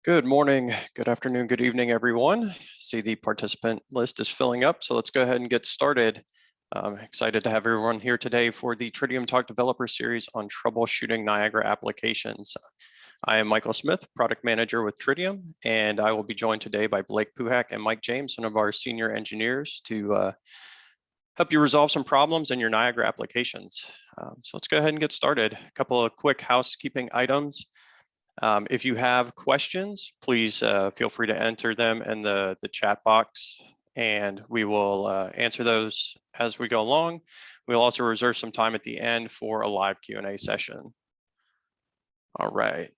Good morning, good afternoon, good evening, everyone. See the participant list is filling up, so let's go ahead and get started. I'm excited to have everyone here today for the TridiumTalk Developer Series on troubleshooting Niagara applications. I am Michael Smith, Product Manager with Tridium, and I will be joined today by Blake Puhak and Mike James, one of our senior engineers, to help you resolve some problems in your Niagara applications. So let's go ahead and get started. A couple of quick housekeeping items. If you have questions, please feel free to enter them in the chat box, and we will answer those as we go along. We'll also reserve some time at the end for a live Q&A session. All right.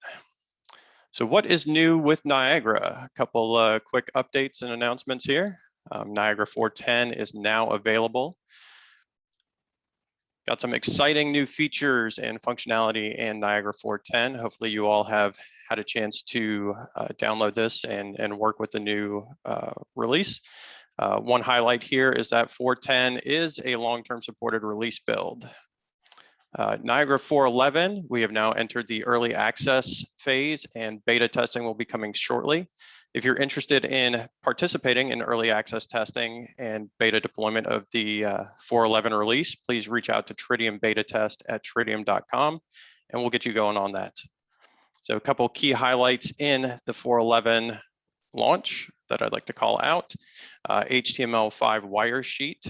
So what is new with Niagara? A couple quick updates and announcements here. Niagara 4.10 is now available. Got some exciting new features and functionality in Niagara 4.10. Hopefully you all have had a chance to download this and work with the new release. One highlight here is that 4.10 is a long-term supported release build. Niagara 4.11, we have now entered the early access phase, and beta testing will be coming shortly. If you're interested in participating in early access testing and beta deployment of the 4.11 release, please reach out to Tridium Beta Test at tridium.com, and we'll get you going on that. So a couple key highlights in the 4.11 launch that I'd like to call out. HTML5 wire sheet.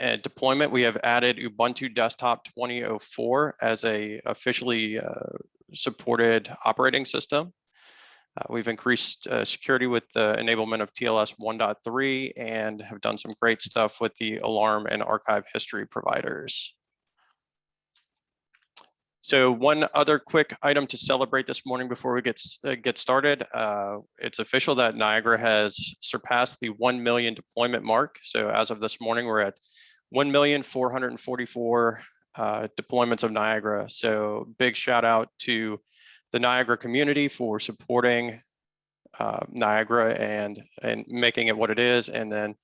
And deployment, we have added Ubuntu Desktop 2004 as a officially supported operating system. We've increased security with the enablement of TLS 1.3 and have done some great stuff with the alarm and archive history providers. So one other quick item to celebrate this morning before we get started. It's official that Niagara has surpassed the 1 million deployment mark. So as of this morning, we're at 1,444 deployments of Niagara. So big shout out to the Niagara community for supporting Niagara and making it what it is. And then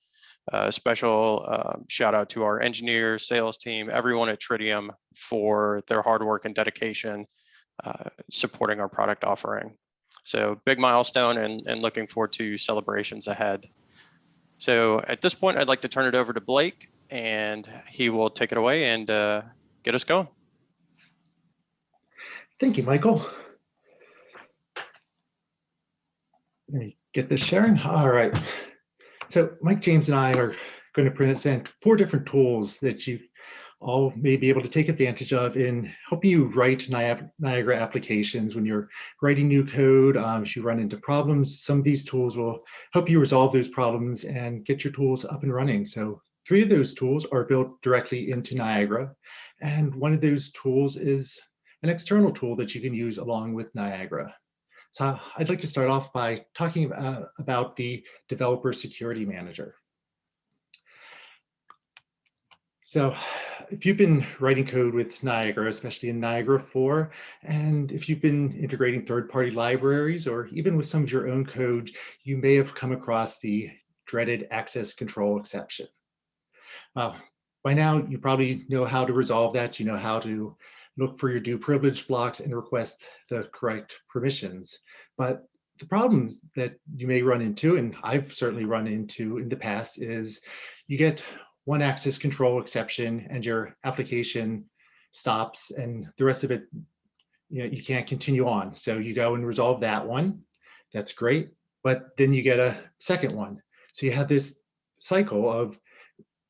a special shout out to our engineers, sales team, everyone at Tridium for their hard work and dedication supporting our product offering. So big milestone and looking forward to celebrations ahead. So at this point, I'd like to turn it over to Blake, and he will take it away and get us going. Thank you, Michael. Let me get this sharing. All right. So Mike James and I are going to present 4 different tools that you all may be able to take advantage of in helping you write Niagara applications when you're writing new code. If you run into problems, some of these tools will help you resolve those problems and get your tools up and running. So 3 of those tools are built directly into Niagara. And one of those tools is an external tool that you can use along with Niagara. So I'd like to start off by talking about the Developer Security Manager. So if you've been writing code with Niagara, especially in Niagara 4, and if you've been integrating third-party libraries, or even with some of your own code, you may have come across the dreaded access control exception. By now, you probably know how to resolve that. You know how to look for your do privilege blocks and request the correct permissions. But the problem that you may run into, and I've certainly run into in the past, is you get one access control exception and your application stops and the rest of it, you can't continue on. So you go and resolve that one. That's great. But then you get a second one. So you have this cycle of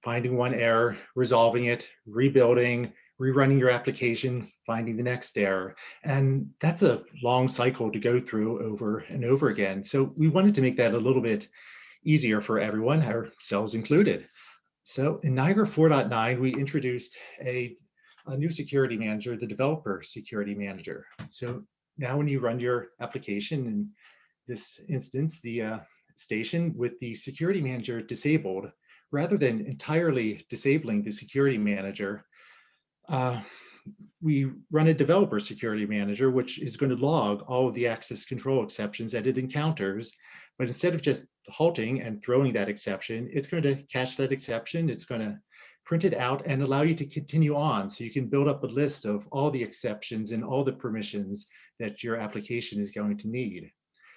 finding one error, resolving it, rebuilding, rerunning your application, finding the next error. And that's a long cycle to go through over and over again. So we wanted to make that a little bit easier for everyone, ourselves included. So in Niagara 4.9, we introduced a new security manager, the Developer Security Manager. So now when you run your application, in this instance, the station with the security manager disabled, rather than entirely disabling the security manager, we run a Developer Security Manager, which is going to log all of the access control exceptions that it encounters. But instead of just halting and throwing that exception, it's going to catch that exception. It's going to print it out and allow you to continue on. So you can build up a list of all the exceptions and all the permissions that your application is going to need.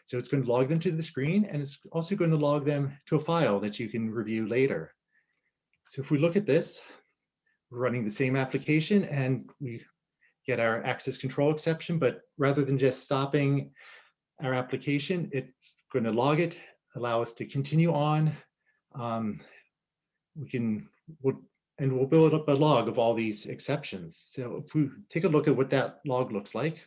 So it's going to log them to the screen, and it's also going to log them to a file that you can review later. So if we look at this, we're running the same application and we get our access control exception, but rather than just stopping our application, it's going to log it, allow us to continue on. We'll build up a log of all these exceptions. So if we take a look at what that log looks like,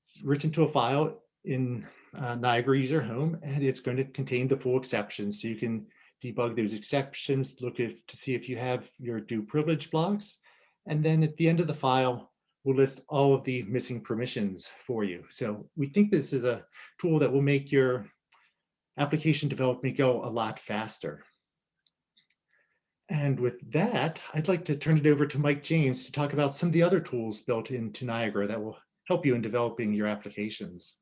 it's written to a file in Niagara user home, and it's going to contain the full exceptions. So you can debug those exceptions, to see if you have your do privilege blocks. And then at the end of the file, we'll list all of the missing permissions for you. So we think this is a tool that will make your application development go a lot faster. And with that, I'd like to turn it over to Mike James to talk about some of the other tools built into Niagara that will help you in developing your applications.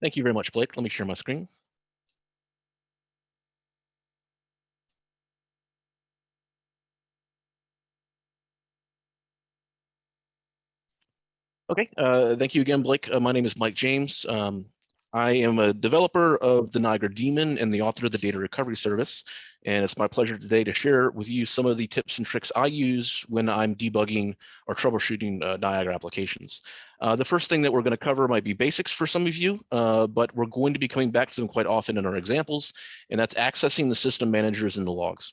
Thank you very much, Blake. Let me share my screen. Okay, thank you again, Blake. My name is Mike James. I am a developer of the Niagara daemon and the author of the data recovery service. And it's my pleasure today to share with you some of the tips and tricks I use when I'm debugging or troubleshooting Niagara applications. The first thing that we're going to cover might be basics for some of you, but we're going to be coming back to them quite often in our examples, and that's accessing the system managers and the logs.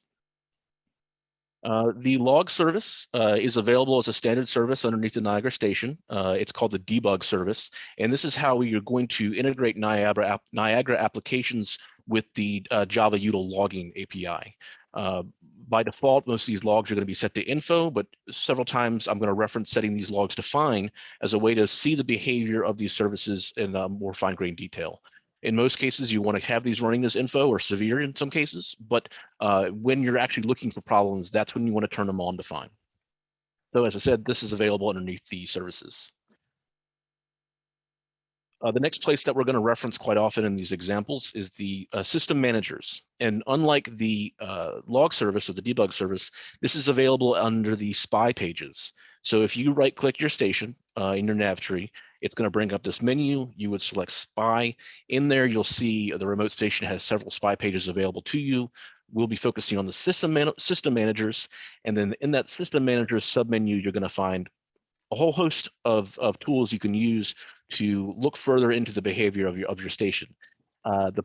The log service is available as a standard service underneath the Niagara station. It's called the debug service, and this is how you're going to integrate Niagara applications with the Java util logging API. By default, most of these logs are going to be set to info, but several times I'm going to reference setting these logs to fine as a way to see the behavior of these services in more fine-grained detail. In most cases, you want to have these running as info or severe in some cases, but when you're actually looking for problems, that's when you want to turn them on to fine. So as I said, this is available underneath the services. The next place that we're going to reference quite often in these examples is the system managers. And unlike the log service or the debug service, this is available under the SPY pages. So if you right-click your station in your nav tree, it's going to bring up this menu. You would select SPY. In there, you'll see the remote station has several SPY pages available to you. We'll be focusing on the system managers. And then in that system managers submenu, you're going to find a whole host of tools you can use to look further into the behavior of your station. The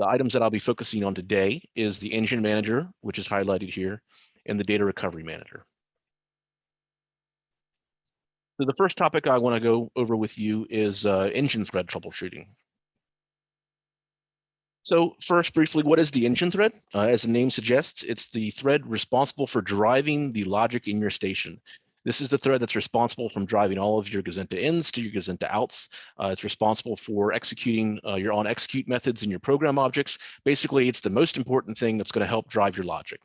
items that I'll be focusing on today is the engine manager, which is highlighted here, and the data recovery manager. So the first topic I want to go over with you is engine thread troubleshooting. So first, briefly, what is the engine thread? As the name suggests, it's the thread responsible for driving the logic in your station. This is the thread that's responsible from driving all of your Gazenta ins to your Gazenta outs. It's responsible for executing your on-execute methods in your program objects. Basically, it's the most important thing that's going to help drive your logic.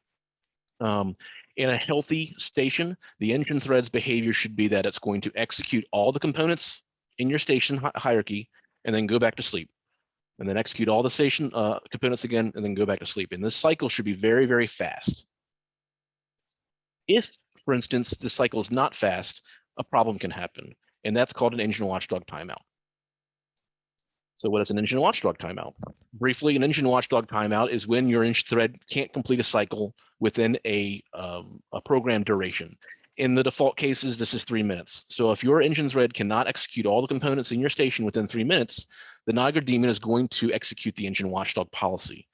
In a healthy station, the engine thread's behavior should be that it's going to execute all the components in your station hierarchy and then go back to sleep. And then execute all the station components again and then go back to sleep. And this cycle should be very, very fast. If, for instance, the cycle is not fast, a problem can happen, and that's called an engine watchdog timeout. So what is an engine watchdog timeout? Briefly, an engine watchdog timeout is when your engine thread can't complete a cycle within a program duration. In the default cases, this is 3 minutes. So if your engine thread cannot execute all the components in your station within 3 minutes, the Niagara daemon is going to execute the engine watchdog policy.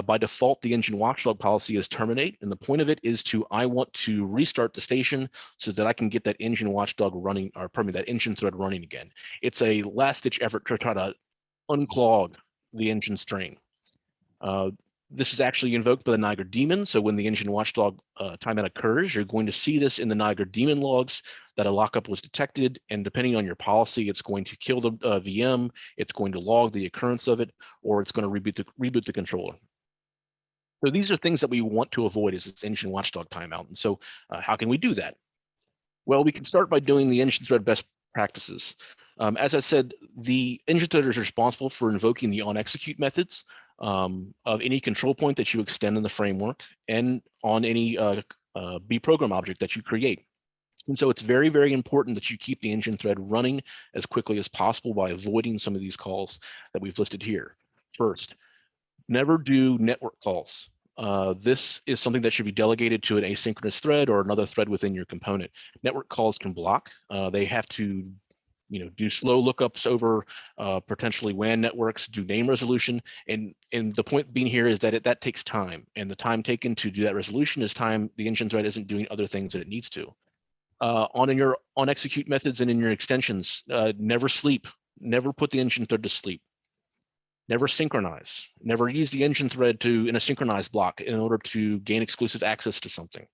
By default, the engine watchdog policy is terminate, and the point of it is I want to restart the station so that I can get that engine watchdog running, or pardon me, that engine thread running again. It's a last-ditch effort to try to unclog the engine string. This is actually invoked by the Niagara daemon. So when the engine watchdog timeout occurs, you're going to see this in the Niagara daemon logs that a lockup was detected. And depending on your policy, it's going to kill the VM, it's going to log the occurrence of it, or it's going to reboot the controller. So these are things that we want to avoid as this engine watchdog timeout. And so how can we do that? Well, we can start by doing the engine thread best practices. As I said, the engine thread is responsible for invoking the on-execute methods of any control point that you extend in the framework and on any B program object that you create. And so it's very, very important that you keep the engine thread running as quickly as possible by avoiding some of these calls that we've listed here. First, never do network calls. This is something that should be delegated to an asynchronous thread or another thread within your component. Network calls can block. They have to do slow lookups over potentially WAN networks, do name resolution. And the point being here is that that takes time. And the time taken to do that resolution is time the engine thread isn't doing other things that it needs to. On execute methods and in your extensions, never sleep. Never put the engine thread to sleep. Never synchronize. Never use the engine thread in a synchronized block in order to gain exclusive access to something.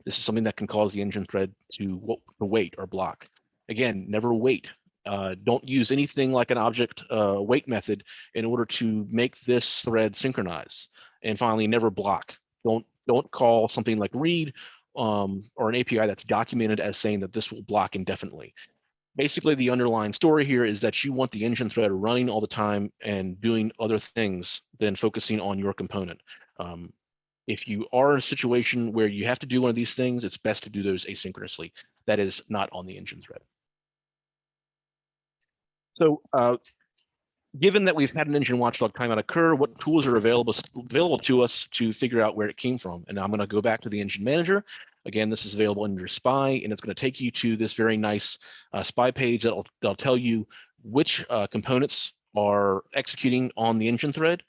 This is something that can cause the engine thread to wait or block. Again, never wait. Don't use anything like an object wait method in order to make this thread synchronize. And finally, never block. Don't call something like read or an API that's documented as saying that this will block indefinitely. Basically, the underlying story here is that you want the engine thread running all the time and doing other things than focusing on your component. If you are in a situation where you have to do one of these things, it's best to do those asynchronously. That is not on the engine thread. So given that we've had an engine watchdog timeout occur, what tools are available to us to figure out where it came from? And I'm going to go back to the engine manager. Again, this is available under SPY, and it's going to take you to this very nice SPY page that'll tell you which components are executing on the engine thread,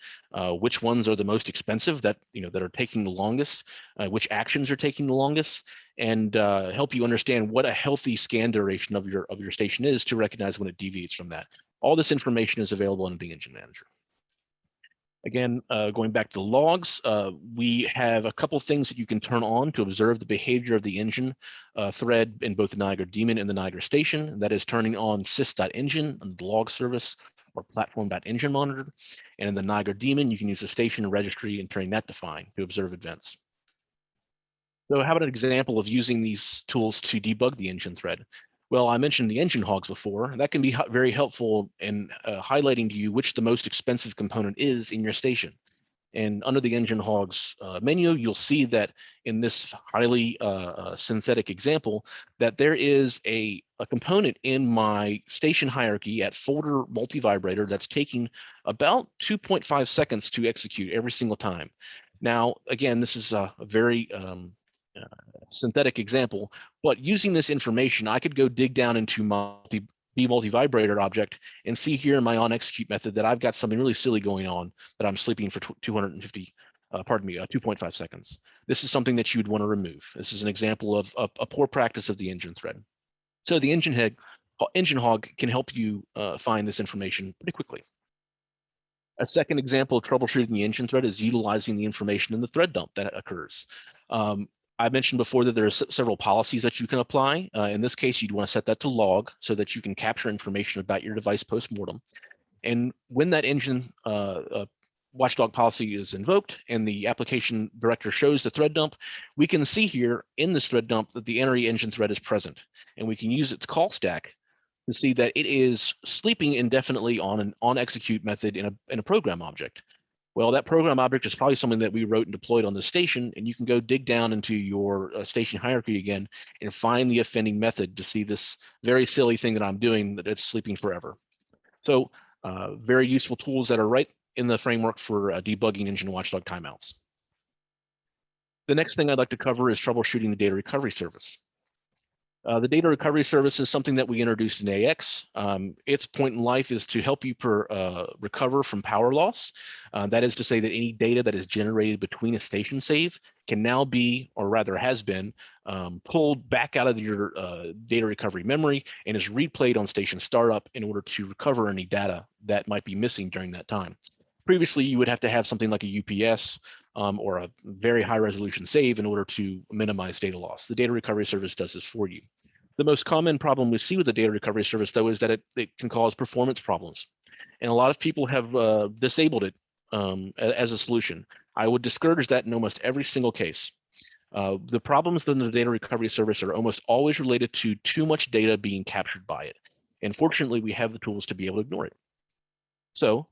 which ones are the most expensive that are taking the longest, which actions are taking the longest, and help you understand what a healthy scan duration of your station is to recognize when it deviates from that. All this information is available in the engine manager. Again, going back to the logs, we have a couple things that you can turn on to observe the behavior of the engine thread in both the Niagara daemon and the Niagara station. That is turning on sys.engine on the log service or platform.engine monitor. And in the Niagara daemon, you can use the station registry and turning that to fine to observe events. So how about an example of using these tools to debug the engine thread? Well, I mentioned the engine hogs before. That can be very helpful in highlighting to you which the most expensive component is in your station. And under the engine hogs menu, you'll see that in this highly synthetic example, that there is a component in my station hierarchy at folder multivibrator that's taking about 2.5 seconds to execute every single time. Now, again, this is a very synthetic example, but using this information, I could go dig down into my multivibrator object and see here in my onExecute method that I've got something really silly going on, that I'm sleeping for 2.5 seconds. This is something that you'd want to remove. This is an example of a poor practice of the engine thread. So the engine hog can help you find this information pretty quickly. A second example of troubleshooting the engine thread is utilizing the information in the thread dump that occurs. I mentioned before that there are several policies that you can apply. In this case, you'd want to set that to log so that you can capture information about your device post-mortem. And when that engine watchdog policy is invoked and the application director shows the thread dump, we can see here in this thread dump that the entry engine thread is present. And we can use its call stack to see that it is sleeping indefinitely on an onExecute method in a program object. Well, that program object is probably something that we wrote and deployed on the station, and you can go dig down into your station hierarchy again and find the offending method to see this very silly thing that I'm doing, that it's sleeping forever. So very useful tools that are right in the framework for debugging engine watchdog timeouts. The next thing I'd like to cover is troubleshooting the data recovery service. The data recovery service is something that we introduced in AX. Its point in life is to help you recover from power loss. That is to say that any data that is generated between a station save can now be, or rather has been, pulled back out of your data recovery memory and is replayed on station startup in order to recover any data that might be missing during that time. Previously, you would have to have something like a UPS or a very high resolution save in order to minimize data loss. The data recovery service does this for you. The most common problem we see with the data recovery service, though, is that it can cause performance problems. And a lot of people have disabled it as a solution. I would discourage that in almost every single case. The problems in the data recovery service are almost always related to too much data being captured by it. And fortunately, we have the tools to be able to ignore it. So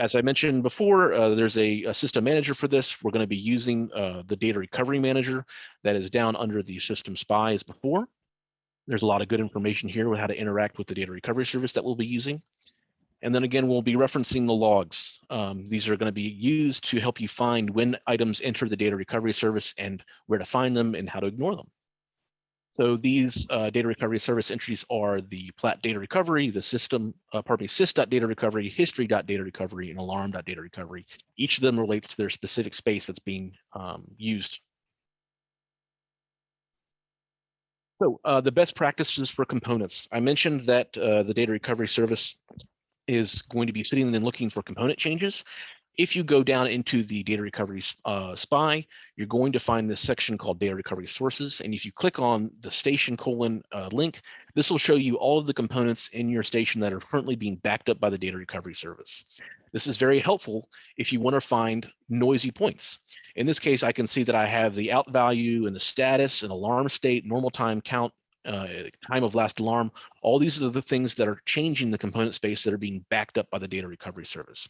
as I mentioned before, there's a system manager for this. We're going to be using the data recovery manager that is down under the system SPI as before. There's a lot of good information here with how to interact with the data recovery service that we'll be using. And then again, we'll be referencing the logs. These are going to be used to help you find when items enter the data recovery service and where to find them and how to ignore them. So these data recovery service entries are the plat data recovery, the system, sys.data recovery, history.data recovery, and alarm.data recovery. Each of them relates to their specific space that's being used. So the best practices for components. I mentioned that the data recovery service is going to be sitting and looking for component changes. If you go down into the data recovery SPI, you're going to find this section called data recovery sources. And if you click on the station link, this will show you all of the components in your station that are currently being backed up by the data recovery service. This is very helpful if you want to find noisy points. In this case, I can see that I have the out value and the status and alarm state, normal time count, time of last alarm. All these are the things that are changing the component space that are being backed up by the data recovery service.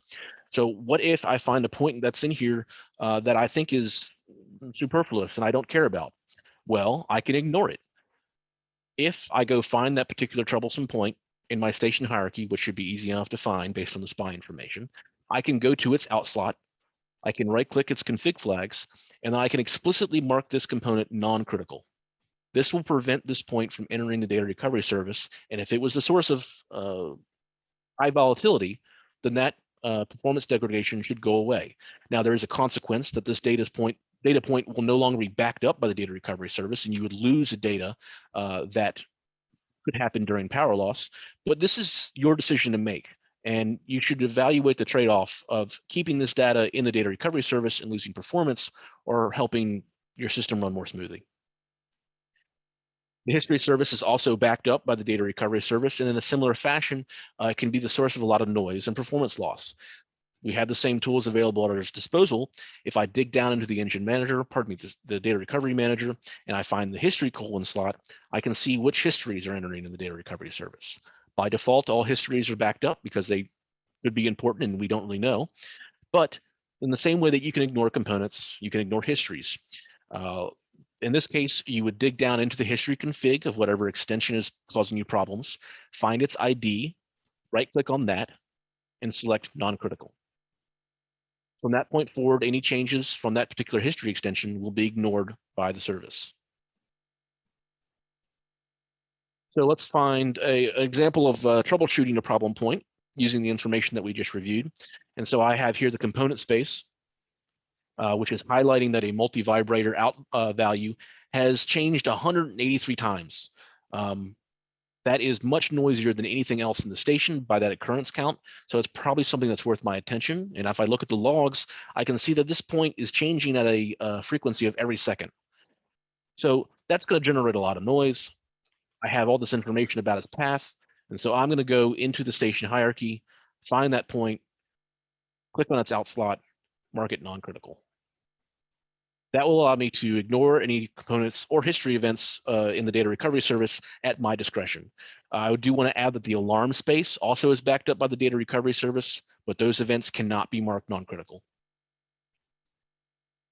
So what if I find a point that's in here that I think is superfluous and I don't care about? Well, I can ignore it. If I go find that particular troublesome point in my station hierarchy, which should be easy enough to find based on the SPI information, I can go to its out slot, I can right-click its config flags, and then I can explicitly mark this component non-critical. This will prevent this point from entering the data recovery service. And if it was the source of high volatility, then that performance degradation should go away. Now, there is a consequence that this data point will no longer be backed up by the data recovery service, and you would lose the data that could happen during power loss. But this is your decision to make. And you should evaluate the trade-off of keeping this data in the data recovery service and losing performance, or helping your system run more smoothly. The history service is also backed up by the data recovery service, and in a similar fashion, it can be the source of a lot of noise and performance loss. We have the same tools available at our disposal. If I dig down into the engine manager, the data recovery manager, and I find the history slot, I can see which histories are entering in the data recovery service. By default, all histories are backed up because they could be important and we don't really know. But in the same way that you can ignore components, you can ignore histories. In this case, you would dig down into the history config of whatever extension is causing you problems, find its ID, right-click on that, and select non-critical. From that point forward, any changes from that particular history extension will be ignored by the service. So let's find an example of troubleshooting a problem point using the information that we just reviewed. And so I have here the component space, which is highlighting that a multi-vibrator out value has changed 183 times. That is much noisier than anything else in the station by that occurrence count. So it's probably something that's worth my attention. And if I look at the logs, I can see that this point is changing at a frequency of every second. So that's going to generate a lot of noise. I have all this information about its path. And so I'm going to go into the station hierarchy, find that point, click on its out slot, mark it non-critical. That will allow me to ignore any components or history events in the data recovery service at my discretion. I do want to add that the alarm space also is backed up by the data recovery service, but those events cannot be marked non-critical.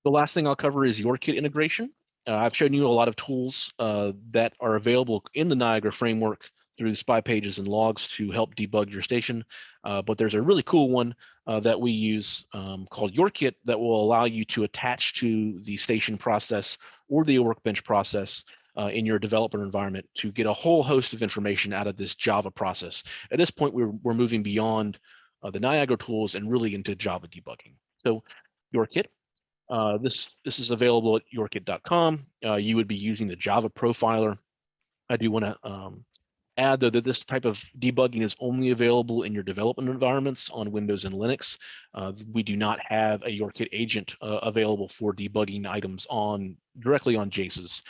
The last thing I'll cover is YourKit integration. I've shown you a lot of tools that are available in the Niagara framework through the SPI pages and logs to help debug your station. But there's a really cool one that we use called YourKit that will allow you to attach to the station process or the workbench process in your developer environment to get a whole host of information out of this Java process. At this point, we're moving beyond the Niagara tools and really into Java debugging. So YourKit. This is available at YourKit.com. You would be using the Java profiler. I do want to add, though, that this type of debugging is only available in your development environments on Windows and Linux. We do not have a YourKit agent available for debugging items directly on JASes.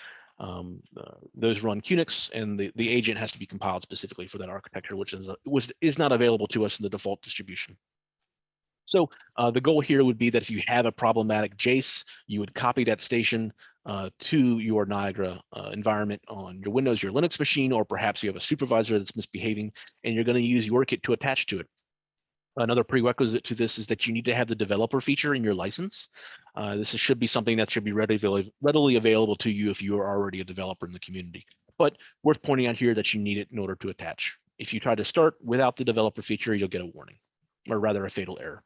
Those run QNX, and the agent has to be compiled specifically for that architecture, which is not available to us in the default distribution. So the goal here would be that if you have a problematic JASE, you would copy that station to your Niagara environment on your Windows, your Linux machine, or perhaps you have a supervisor that's misbehaving, and you're going to use YourKit to attach to it. Another prerequisite to this is that you need to have the developer feature in your license. Should be something that should be readily available to you if you are already a developer in the community. But worth pointing out here that you need it in order to attach. If you try to start without the developer feature, you'll get a warning, or rather a fatal error.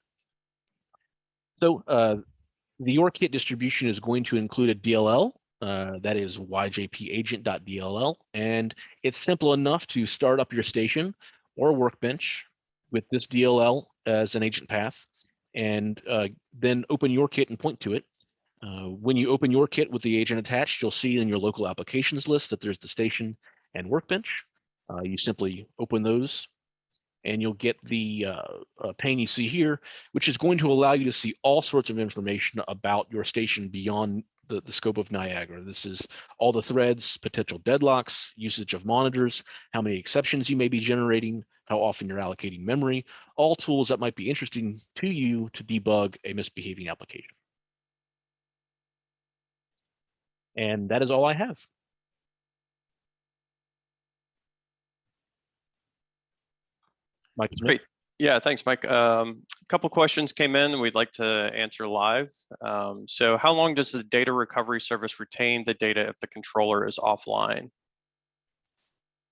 So the YourKit distribution is going to include a DLL, that is yjpagent.dll, and it's simple enough to start up your station or workbench with this DLL as an agent path, and then open YourKit and point to it. When you open YourKit with the agent attached, you'll see in your local applications list that there's the station and workbench. You simply open those, and you'll get the pane you see here, which is going to allow you to see all sorts of information about your station beyond the scope of Niagara. This is all the threads, potential deadlocks, usage of monitors, how many exceptions you may be generating, how often you're allocating memory, all tools that might be interesting to you to debug a misbehaving application. And that is all I have. Mike Smith. Great. Yeah, thanks, Mike. A couple questions came in we'd like to answer live. So how long does the data recovery service retain the data if the controller is offline?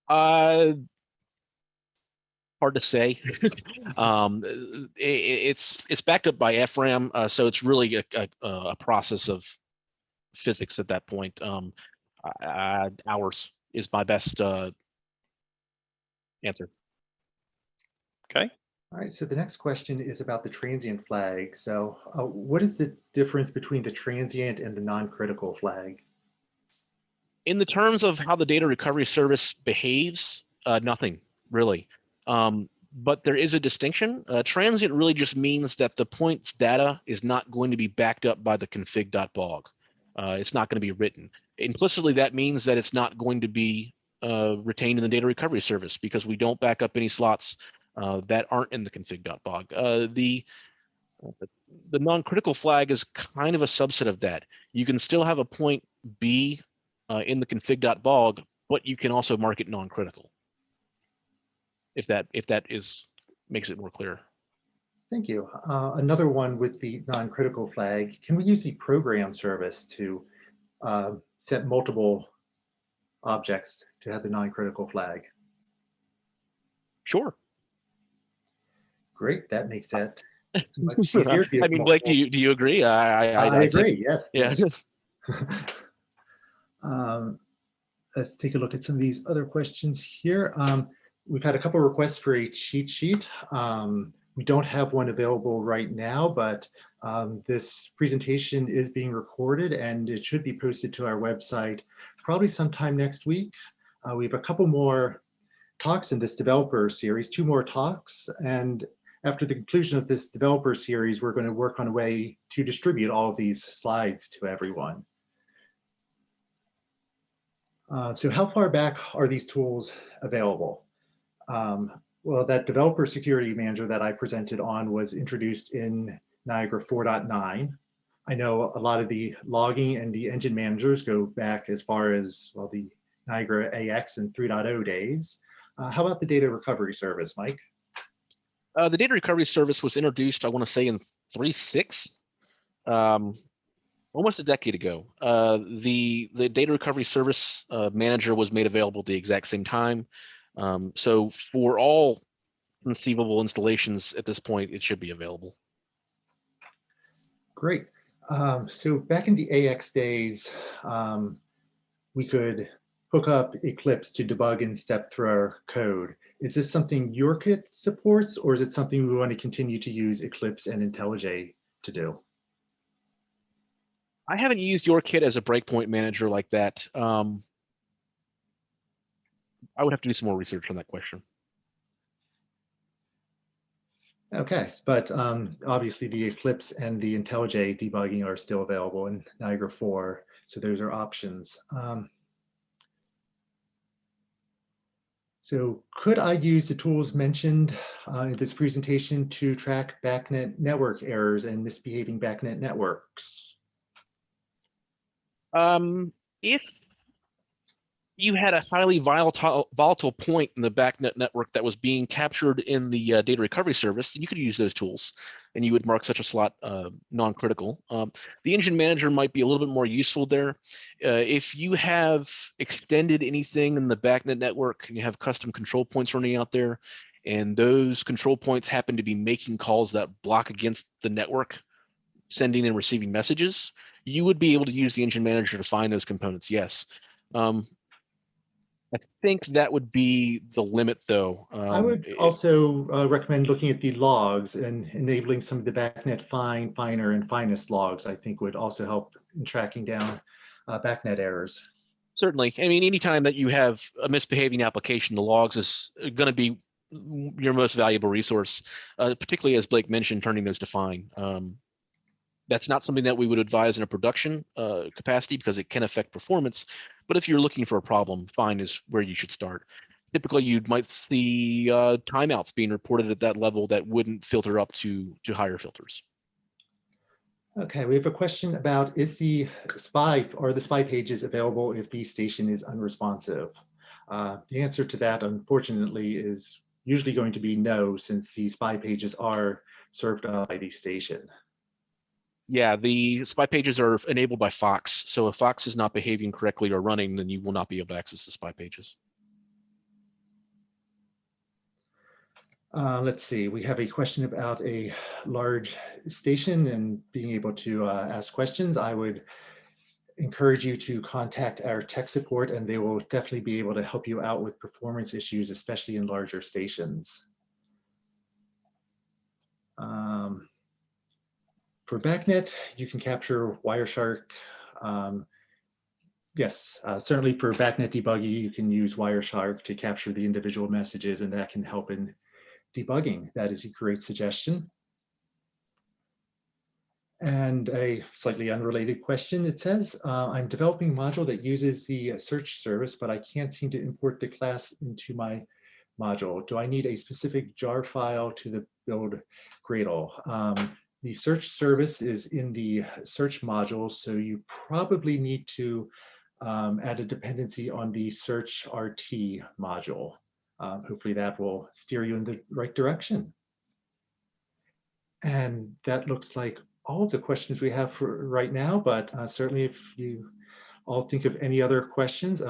Hard to say. It's backed up by FRAM, so it's really a process of physics at that point. Hours is my best answer. Okay. All right, so the next question is about the transient flag. So what is the difference between the transient and the non-critical flag? In the terms of how the data recovery service behaves, nothing really. But there is a distinction. Transient really just means that the point's data is not going to be backed up by the config.bog. It's not going to be written. Implicitly, that means that it's not going to be retained in the data recovery service because we don't back up any slots that aren't in the config.bog. The non-critical flag is kind of a subset of that. You can still have a point be in the config.bog, but you can also mark it non-critical. If that makes it more clear. Thank you. Another one with the non-critical flag, can we use the program service to set multiple objects to have the non-critical flag? Sure. Great, that makes that much easier. I mean, Blake, do you agree? I agree, think, yes. Yeah. Let's take a look at some of these other questions here. We've had a couple of requests for a cheat sheet. We don't have one available right now, but this presentation is being recorded and it should be posted to our website probably sometime next week. We have a couple more talks in this developer series, 2 more talks, and after the conclusion of this developer series, we're going to work on a way to distribute all of these slides to everyone. So how far back are these tools available? Well, that developer security manager that I presented on was introduced in Niagara 4.9. I know a lot of the logging and the engine managers go back as far as, well, the Niagara AX and 3.0 days. How about the data recovery service, Mike? The data recovery service was introduced, I want to say, in 3.6, almost a decade ago. The data recovery service manager was made available at the exact same time. So for all conceivable installations at this point, it should be available. Great. So back in the AX days, we could hook up Eclipse to debug and step through our code. Is this something YourKit supports, or is it something we want to continue to use Eclipse and IntelliJ to do? I haven't used YourKit as a breakpoint manager like that. I would have to do some more research on that question. Okay, but obviously the Eclipse and the IntelliJ debugging are still available in Niagara 4, so those are options. So could I use the tools mentioned in this presentation to track backnet network errors and misbehaving backnet networks? If you had a highly volatile point in the BACnet network that was being captured in the data recovery service, then you could use those tools, and you would mark such a slot non-critical. The engine manager might be a little bit more useful there. If you have extended anything in the BACnet network and you have custom control points running out there, and those control points happen to be making calls that block against the network, sending and receiving messages, you would be able to use the engine manager to find those components, yes. I think that would be the limit, though. I would also recommend looking at the logs and enabling some of the BACnet fine, finer, and finest logs. I think would also help in tracking down BACnet errors. Certainly. I mean, anytime that you have a misbehaving application, the logs is going to be your most valuable resource, particularly as Blake mentioned, turning those to fine. That's not something that we would advise in a production capacity because it can affect performance. But if you're looking for a problem, fine is where you should start. Typically, you might see timeouts being reported at that level that wouldn't filter up to higher filters. Okay, we have a question about, is the spy or the spy pages available if the station is unresponsive? The answer to that, unfortunately, is usually going to be no, since the spy pages are served up by the station. Yeah, the spy pages are enabled by Fox. So if Fox is not behaving correctly or running, then you will not be able to access the spy pages. Let's see, we have a question about a large station and being able to ask questions. I would encourage you to contact our tech support, and they will definitely be able to help you out with performance issues, especially in larger stations. For BACnet, you can capture Wireshark. Yes, certainly for BACnet debugging, you can use Wireshark to capture the individual messages, and that can help in debugging. That is a great suggestion. And a slightly unrelated question, it says, I'm developing a module that uses the search service, but I can't seem to import the class into my module. Do I need a specific jar file to the build Gradle? The search service is in the search module, so you probably need to add a dependency on the search RT module. Hopefully that will steer you in the right direction. And that looks like all of the questions we have for right now, but certainly if you all think of any other questions,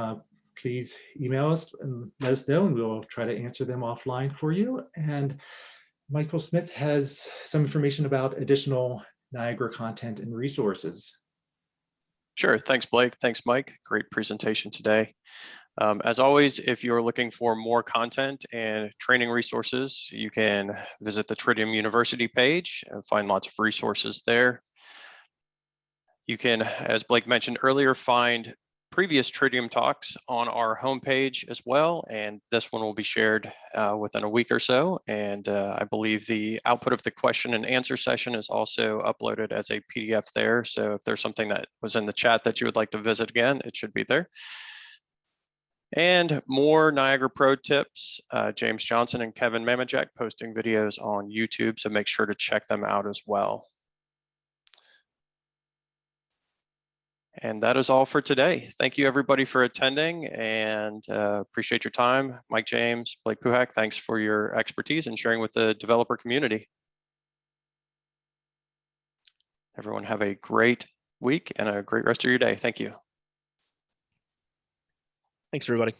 please email us and let us know, and we'll try to answer them offline for you. And Michael Smith has some information about additional Niagara content and resources. Sure. Thanks, Blake. Thanks, Mike. Great presentation today. As always, if you're looking for more content and training resources, you can visit the Tridium University page and find lots of resources there. You can, as Blake mentioned earlier, find previous Tridium talks on our homepage as well, and this one will be shared within a week or so. And I believe the output of the question and answer session is also uploaded as a PDF there. So if there's something that was in the chat that you would like to visit again, it should be there. And more Niagara Pro tips, James Johnson and Kevin Mamajek posting videos on YouTube, so make sure to check them out as well. And that is all for today. Thank you everybody for attending, and appreciate your time. Mike James, Blake Puhak, thanks for your expertise and sharing with the developer community. Everyone have a great week and a great rest of your day. Thank you. Thanks, everybody.